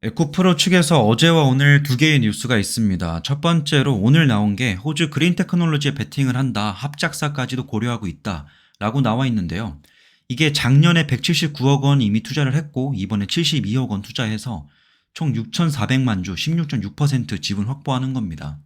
에코프로 측에서 어제와 오늘 두 개의 뉴스가 있습니다. 첫 번째로 오늘 나온 게 호주 그린 테크놀로지에 베팅을 한다, 합작사까지도 고려하고 있다 라고 나와 있는데요. 이게 작년에 179억 원 이미 투자를 했고 이번에 72억 원 투자해서 총 6,400만 주 16.6% 지분 확보하는 겁니다.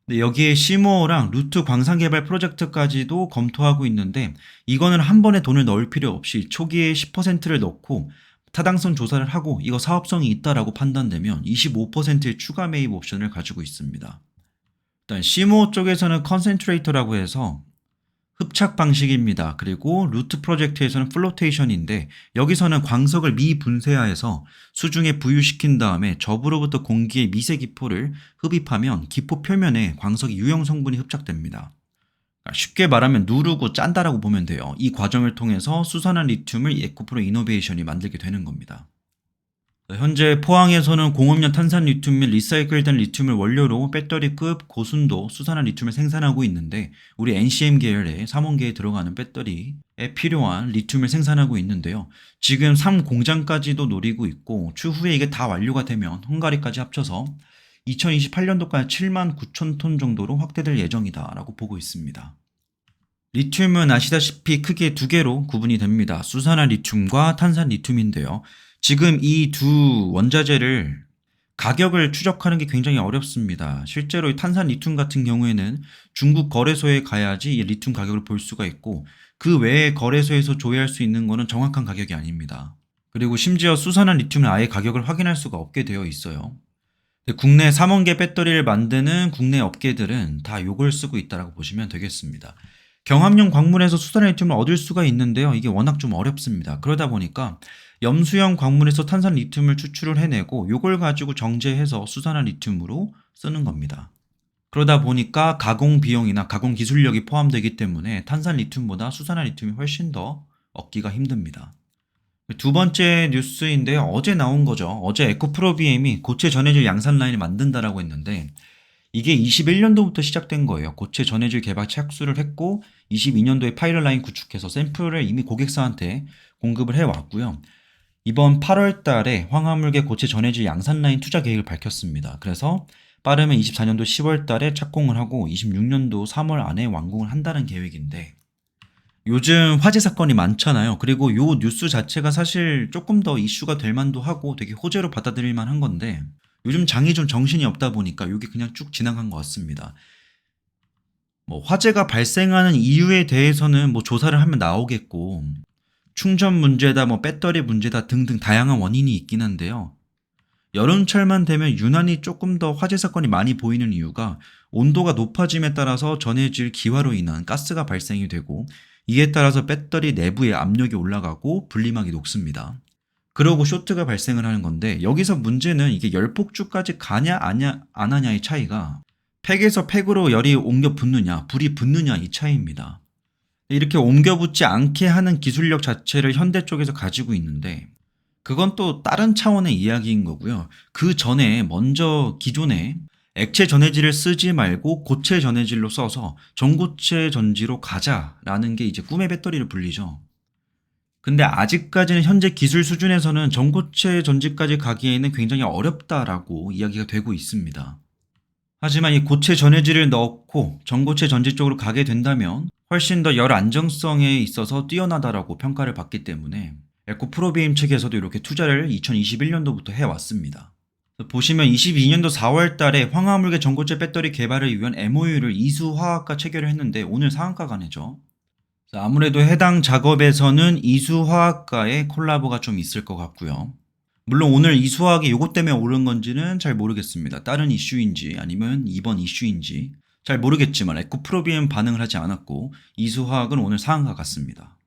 근데 여기에 시모어랑 루트 광산 개발 프로젝트까지도 검토하고 있는데 이거는 한 번에 돈을 넣을 필요 없이 초기에 10%를 넣고 타당성 조사를 하고 이거 사업성이 있다라고 판단되면 25%의 추가 매입 옵션을 가지고 있습니다. 일단 시모어 쪽에서는 컨센트레이터라고 해서 흡착 방식입니다. 그리고 루트 프로젝트에서는 플로테이션인데 여기서는 광석을 미분쇄하여서 수중에 부유시킨 다음에 접으로부터 공기의 미세 기포를 흡입하면 기포 표면에 광석의 유형 성분이 흡착됩니다. 쉽게 말하면 누르고 짠다라고 보면 돼요. 이 과정을 통해서 수산화 리튬을 에코프로 이노베이션이 만들게 되는 겁니다. 현재 포항에서는 공업용 탄산 리튬 및 리사이클된 리튬을 원료로 배터리급 고순도 수산화 리튬을 생산하고 있는데 우리 NCM 계열의 3원계에 들어가는 배터리에 필요한 리튬을 생산하고 있는데요. 지금 3공장까지도 노리고 있고 추후에 이게 다 완료가 되면 헝가리까지 합쳐서 2028년도까지 7만 9천 톤 정도로 확대될 예정이다라고 보고 있습니다. 리튬은 아시다시피 크게 두 개로 구분이 됩니다. 수산화 리튬과 탄산 리튬인데요. 지금 이 두 원자재를 가격을 추적하는 게 굉장히 어렵습니다. 실제로 이 탄산 리튬 같은 경우에는 중국 거래소에 가야지 이 리튬 가격을 볼 수가 있고 그 외에 거래소에서 조회할 수 있는 거는 정확한 가격이 아닙니다. 그리고 심지어 수산화 리튬은 아예 가격을 확인할 수가 없게 되어 있어요. 국내 3원계 배터리를 만드는 국내 업계들은 다 요걸 쓰고 있다고 보시면 되겠습니다. 경합용 광물에서 수산화 리튬을 얻을 수가 있는데요. 이게 워낙 좀 어렵습니다. 그러다 보니까 염수형 광물에서 탄산 리튬을 추출을 해내고 요걸 가지고 정제해서 수산화 리튬으로 쓰는 겁니다. 그러다 보니까 가공 비용이나 가공 기술력이 포함되기 때문에 탄산 리튬보다 수산화 리튬이 훨씬 더 얻기가 힘듭니다. 두 번째 뉴스인데요. 어제 나온 거죠. 어제 에코프로비엠이 고체 전해질 양산 라인을 만든다라고 했는데 이게 21년도부터 시작된 거예요. 고체 전해질 개발 착수를 했고 22년도에 파일럿 라인 구축해서 샘플을 이미 고객사한테 공급을 해왔고요. 이번 8월 달에 황화물계 고체 전해질 양산 라인 투자 계획을 밝혔습니다. 그래서 빠르면 24년도 10월 달에 착공을 하고 26년도 3월 안에 완공을 한다는 계획인데 요즘 화재 사건이 많잖아요. 그리고 요 뉴스 자체가 사실 조금 더 이슈가 될 만도 하고 되게 호재로 받아들일 만한 건데 요즘 장이 좀 정신이 없다 보니까 이게 그냥 쭉 지나간 것 같습니다. 뭐 화재가 발생하는 이유에 대해서는 뭐 조사를 하면 나오겠고 충전 문제다 뭐 배터리 문제다 등등 다양한 원인이 있긴 한데요. 여름철만 되면 유난히 조금 더 화재 사건이 많이 보이는 이유가 온도가 높아짐에 따라서 전해질 기화로 인한 가스가 발생이 되고 이에 따라서 배터리 내부의 압력이 올라가고 분리막이 녹습니다. 그러고 쇼트가 발생을 하는 건데 여기서 문제는 이게 열폭주까지 가냐 안 하냐의 차이가 팩에서 팩으로 열이 옮겨 붙느냐 불이 붙느냐 이 차이입니다. 이렇게 옮겨 붙지 않게 하는 기술력 자체를 현대 쪽에서 가지고 있는데 그건 또 다른 차원의 이야기인 거고요. 그 전에 먼저 기존에 액체 전해질을 쓰지 말고 고체 전해질로 써서 전고체 전지로 가자라는 게 이제 꿈의 배터리를 불리죠. 근데 아직까지는 현재 기술 수준에서는 전고체 전지까지 가기에는 굉장히 어렵다라고 이야기가 되고 있습니다. 하지만 이 고체 전해질을 넣고 전고체 전지 쪽으로 가게 된다면 훨씬 더 열 안정성에 있어서 뛰어나다라고 평가를 받기 때문에 에코프로비엠 측에서도 이렇게 투자를 2021년도부터 해왔습니다. 보시면 22년도 4월 달에 황화물계 전고체 배터리 개발을 위한 MOU를 이수화학과 체결을 했는데 오늘 상한가가 내죠. 아무래도 해당 작업에서는 이수화학과의 콜라보가 좀 있을 것 같고요. 물론 오늘 이수화학이 요것 때문에 오른 건지는 잘 모르겠습니다. 다른 이슈인지 아니면 이번 이슈인지 잘 모르겠지만 에코프로비엠 반응을 하지 않았고 이수화학은 오늘 상한가 같습니다.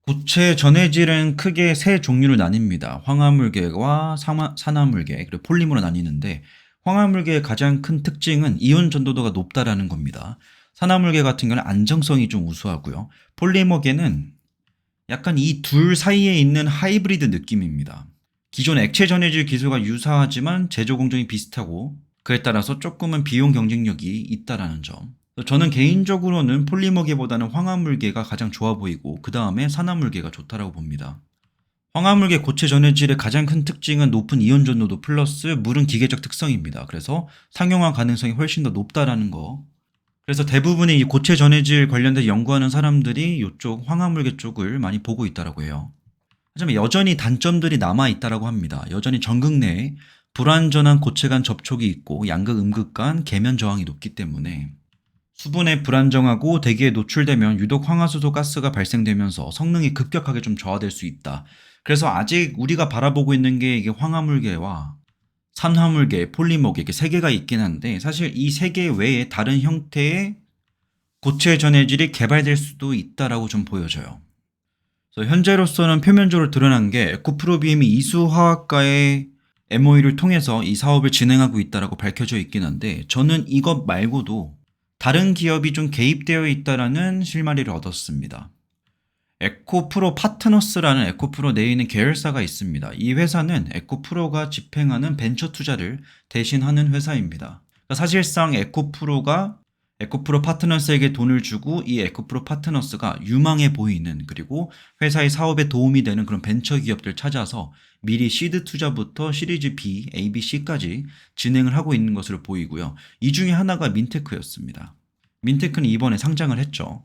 고체 전해질은 크게 세 종류로 나뉩니다. 황화물계와 산화물계 그리고 폴리머로 나뉘는데 황화물계의 가장 큰 특징은 이온 전도도가 높다라는 겁니다. 산화물계 같은 경우는 안정성이 좀 우수하고요. 폴리머계는 약간 이 둘 사이에 있는 하이브리드 느낌입니다. 기존 액체 전해질 기술과 유사하지만 제조 공정이 비슷하고 그에 따라서 조금은 비용 경쟁력이 있다라는 점. 저는 개인적으로는 폴리머계보다는 황화물계가 가장 좋아 보이고 그 다음에 산화물계가 좋다라고 봅니다. 황화물계 고체 전해질의 가장 큰 특징은 높은 이온 전도도 플러스 물은 기계적 특성입니다. 그래서 상용화 가능성이 훨씬 더 높다라는 거. 그래서 대부분의 이 고체 전해질 관련된 연구하는 사람들이 이쪽 황화물계 쪽을 많이 보고 있다라고 해요. 하지만 여전히 단점들이 남아 있다라고 합니다. 여전히 전극 내에 불완전한 고체 간 접촉이 있고 양극, 음극 간 계면 저항이 높기 때문에 수분에 불안정하고 대기에 노출되면 유독 황화수소 가스가 발생되면서 성능이 급격하게 좀 저하될 수 있다. 그래서 아직 우리가 바라보고 있는 게 이게 황화물계와 산화물계, 폴리머계 이렇게 세 개가 있긴 한데 사실 이 세 개 외에 다른 형태의 고체 전해질이 개발될 수도 있다라고 좀 보여져요. 그래서 현재로서는 표면적으로 드러난 게 에코프로비엠이 이수화학과의 MOU를 통해서 이 사업을 진행하고 있다라고 밝혀져 있긴 한데 저는 이것 말고도 다른 기업이 좀 개입되어 있다라는 실마리를 얻었습니다. 에코프로 파트너스라는 에코프로 내에 있는 계열사가 있습니다. 이 회사는 에코프로가 집행하는 벤처 투자를 대신하는 회사입니다. 그러니까 사실상 에코프로가 에코프로 파트너스에게 돈을 주고 이 에코프로 파트너스가 유망해 보이는 그리고 회사의 사업에 도움이 되는 그런 벤처 기업들 찾아서 미리 시드 투자부터 시리즈 B, A, B, C까지 진행을 하고 있는 것으로 보이고요. 이 중에 하나가 민테크였습니다. 민테크는 이번에 상장을 했죠.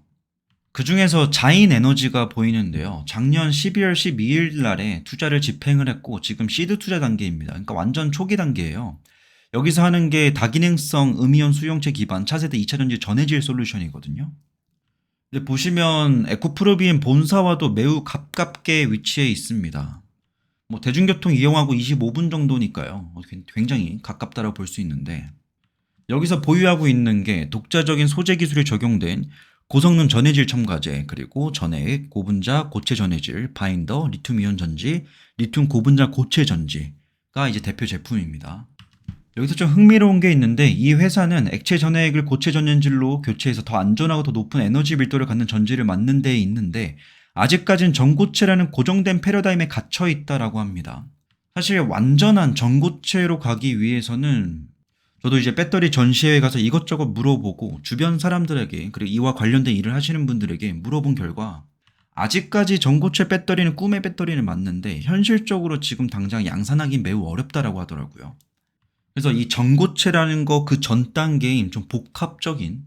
그 중에서 자인 에너지가 보이는데요. 작년 12월 12일 날에 투자를 집행을 했고 지금 시드 투자 단계입니다. 그러니까 완전 초기 단계예요. 여기서 하는 게 다기능성 음이온 수용체 기반 차세대 2차전지 전해질 솔루션이거든요. 근데 보시면 에코프로비엠 본사와도 매우 가깝게 위치해 있습니다. 뭐 대중교통 이용하고 25분 정도니까요. 굉장히 가깝다고 볼 수 있는데 여기서 보유하고 있는 게 독자적인 소재 기술이 적용된 고성능 전해질 첨가제, 그리고 전해액, 고분자, 고체 전해질, 바인더, 리튬 이온 전지, 리튬 고분자 고체 전지가 이제 대표 제품입니다. 여기서 좀 흥미로운 게 있는데 이 회사는 액체 전해액을 고체 전해질로 교체해서 더 안전하고 더 높은 에너지 밀도를 갖는 전지를 만든 데에 있는데 아직까지는 전고체라는 고정된 패러다임에 갇혀 있다라고 합니다. 사실 완전한 전고체로 가기 위해서는 저도 이제 배터리 전시회에 가서 이것저것 물어보고 주변 사람들에게 그리고 이와 관련된 일을 하시는 분들에게 물어본 결과 아직까지 전고체 배터리는 꿈의 배터리는 맞는데 현실적으로 지금 당장 양산하기 매우 어렵다라고 하더라고요. 그래서 이 전고체라는 거 그 전 단계인 좀 복합적인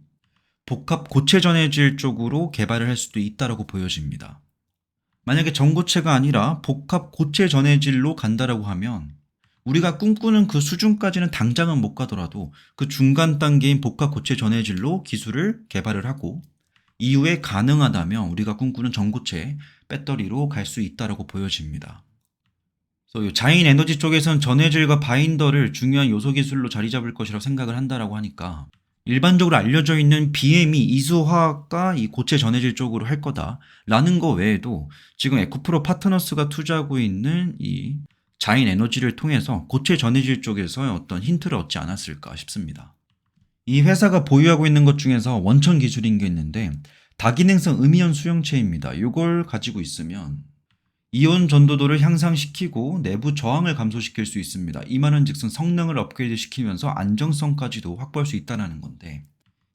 복합 고체 전해질 쪽으로 개발을 할 수도 있다라고 보여집니다. 만약에 전고체가 아니라 복합 고체 전해질로 간다라고 하면 우리가 꿈꾸는 그 수준까지는 당장은 못 가더라도 그 중간 단계인 복합 고체 전해질로 기술을 개발을 하고 이후에 가능하다면 우리가 꿈꾸는 전고체 배터리로 갈 수 있다라고 보여집니다. 그래서 자인 에너지 쪽에선 전해질과 바인더를 중요한 요소 기술로 자리 잡을 것이라고 생각을 한다라고 하니까 일반적으로 알려져 있는 BM이 이수화학과 이 고체 전해질 쪽으로 할 거다라는 거 외에도 지금 에코프로 파트너스가 투자하고 있는 이 자인 에너지를 통해서 고체 전해질 쪽에서 어떤 힌트를 얻지 않았을까 싶습니다. 이 회사가 보유하고 있는 것 중에서 원천 기술인 게 있는데 다기능성 음이온 수용체입니다. 이걸 가지고 있으면 이온 전도도를 향상시키고 내부 저항을 감소시킬 수 있습니다. 이 말은 즉슨 성능을 업그레이드 시키면서 안정성까지도 확보할 수 있다는 건데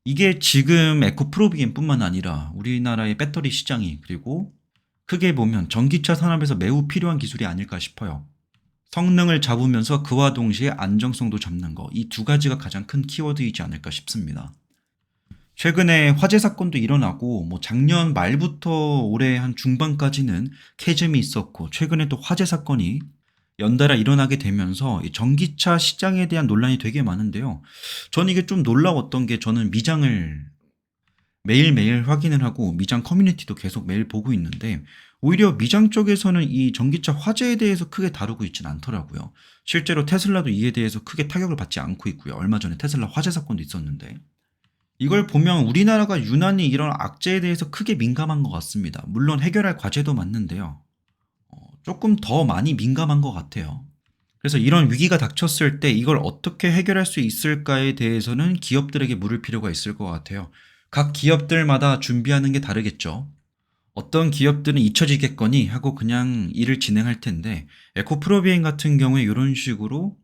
이게 지금 에코프로비엠뿐만 아니라 우리나라의 배터리 시장이 그리고 크게 보면 전기차 산업에서 매우 필요한 기술이 아닐까 싶어요. 성능을 잡으면서 그와 동시에 안정성도 잡는 거, 이 두 가지가 가장 큰 키워드이지 않을까 싶습니다. 최근에 화재 사건도 일어나고 뭐 작년 말부터 올해 한 중반까지는 캐즘이 있었고 최근에 또 화재 사건이 연달아 일어나게 되면서 이 전기차 시장에 대한 논란이 되게 많은데요. 저는 이게 좀 놀라웠던 게 저는 미장을 매일매일 확인을 하고 미장 커뮤니티도 계속 매일 보고 있는데 오히려 미장 쪽에서는 이 전기차 화재에 대해서 크게 다루고 있지는 않더라고요. 실제로 테슬라도 이에 대해서 크게 타격을 받지 않고 있고요. 얼마 전에 테슬라 화재 사건도 있었는데 이걸 보면 우리나라가 유난히 이런 악재에 대해서 크게 민감한 것 같습니다. 물론 해결할 과제도 맞는데요. 조금 더 많이 민감한 것 같아요. 그래서 이런 위기가 닥쳤을 때 이걸 어떻게 해결할 수 있을까에 대해서는 기업들에게 물을 필요가 있을 것 같아요. 각 기업들마다 준비하는 게 다르겠죠. 어떤 기업들은 잊혀지겠거니 하고 그냥 일을 진행할 텐데 에코프로비엠 같은 경우에 이런 식으로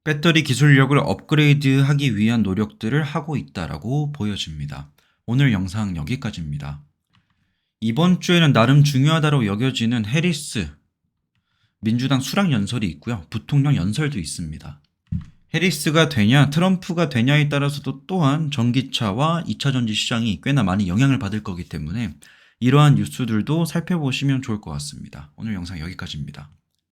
배터리 기술력을 업그레이드하기 위한 노력들을 하고 있다라고 보여집니다. 오늘 영상 여기까지입니다. 이번 주에는 나름 중요하다고 여겨지는 해리스 민주당 수락 연설이 있고요. 부통령 연설도 있습니다. 해리스가 되냐 트럼프가 되냐에 따라서도 또한 전기차와 2차 전지 시장이 꽤나 많이 영향을 받을 거기 때문에 이러한 뉴스들도 살펴보시면 좋을 것 같습니다. 오늘 영상 여기까지입니다.